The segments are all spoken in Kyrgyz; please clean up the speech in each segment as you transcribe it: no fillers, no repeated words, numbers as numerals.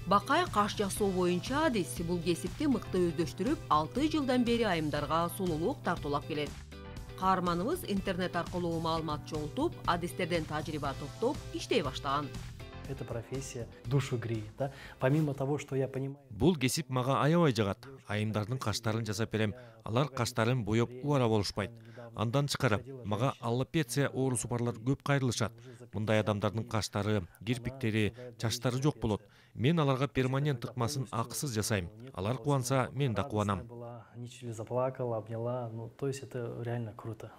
Бакай каш жасоо боюнча адис бул кесипти мыкты өздөштүрүп, 6 жылдан бери айымдарга сулуулук тартуулап келет. Каарманыбыз интернет аркылуу маалымат чогултуп, адистерден тажрыйба топтоп иштей баштаган. Эта профессия душу греет, да? Помимо того, что я понимаю... Бул кесип мага аябай жагат. Айымдардын каштарын жасап берем. Алар каштарын боеп убара болушпайт. Андан тышкары, мага аллопеция оорусу барлар көп кайрылышат. Мындай адамдардын каштары, кирпиктери, чачтары жок болот. Мен аларга перманент тыкмасын акысыз жасайм. Алар кубанса, мен да кубанам. Заплакала, обняла, ну, то есть это реально круто.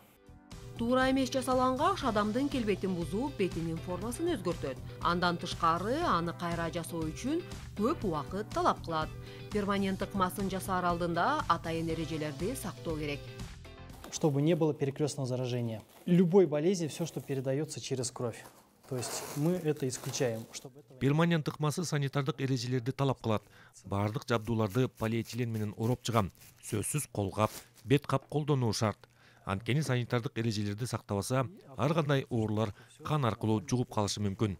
Туура эмес жасалган каш адамдын келбетин бузуп, бетинин формасын өзгөртөт. Андан тышкары аны кайра жасоо үчүн көп убакыт талап кылат. Перманент тыкмасын жасаар алдында атайын эрежелерди сактоо керек. Чтобы не было перекрестного заражения. Любой болезни все, что передается через кровь. То есть мы это исключаем. Перманент тыкмасы санитардык эрежелерди талап кылат. Бардык жабдууларды полиэтилен менен ороп чыгам. Сөзсүз колгап, бет кап колдонуу шарт. Анткени санитардык эрежелерди сактабаса, ар кандай оорулар кан аркылуу жугуп калышы мүмкүн.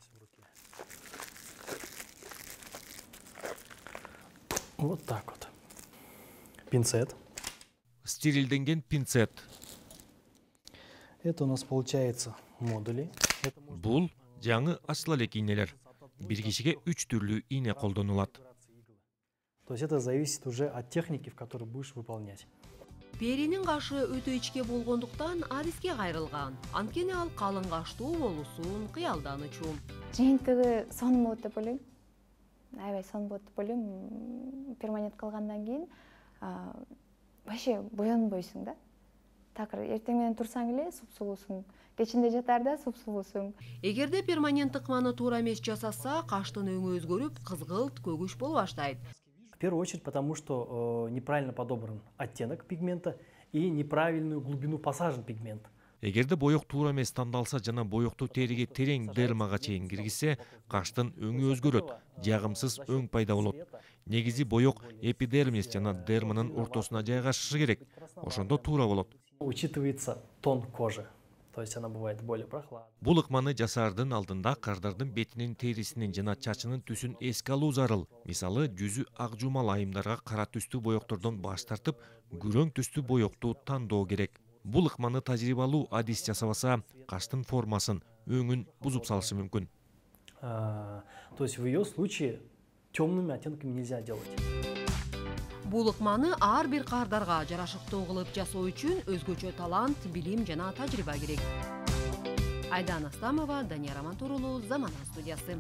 Вот так вот. Пинцет. Стерилденген пинцет. Это у нас получается модули. Бул жаңы ачыла элек ийнелер. Бир кишиге 3 түрлүү ийне колдонулат. То есть это зависит уже от техники, в которой будешь выполнять. Перинин кашы өтө ичке болгондуктан адиске кайрылган. Анткени ал калың каштуу болуусун кыялданычу. Жыйынтыгы сонун болот деп ойлойм. Аябай сонун болот деп ойлойм. Перманент калгандан кийин вообще боенбойсуң да. Такыр эртең менен турсаң эле супсулуусуң. Кечинде жатарда супсулуусуң. Эгерде перманент тыкманы туура эмес жасаса, каштын өңү өзгөрүп, кызгылт, көгүш боло баштайт. В первую очередь потому, что неправильно подобран оттенок пигмента и неправильную глубину посажен пигмент. Эгерде боек туура эмес тандалса жана боекту териге терең дермага чейин киргизсе, каштын өңү өзгөрөт, жагымсыз өң пайда болот. Негизи боек эпидермис жана дерманын ортосуна жайгашышы керек. Ошондо туура болот. Учитывается тон кожи. То есть она бывает более прохладной. Бул ыкманы жасаардын алдында кардардын бетинин терисинин жана чачынын түсүн эске алуу зарыл. Мисалы, жүзү ак жумал айымдарга кара түстүү боектордон баш тартып, күрөң түстүү боекту тандоо керек. Бул ыкманы тажрыйбалуу адис жасабаса, каштын формасын, өңүн бузуп салышы мүмкүн. То есть в ее случае темными оттенками нельзя делать. Бул ыкманы ар бир кардарга жарашыктуу кылып жасоо үчүн өзгөчө талант, билим жана тажрыйба керек. Айдан Астамова, Данияр Амантурулу, Замана студиясы.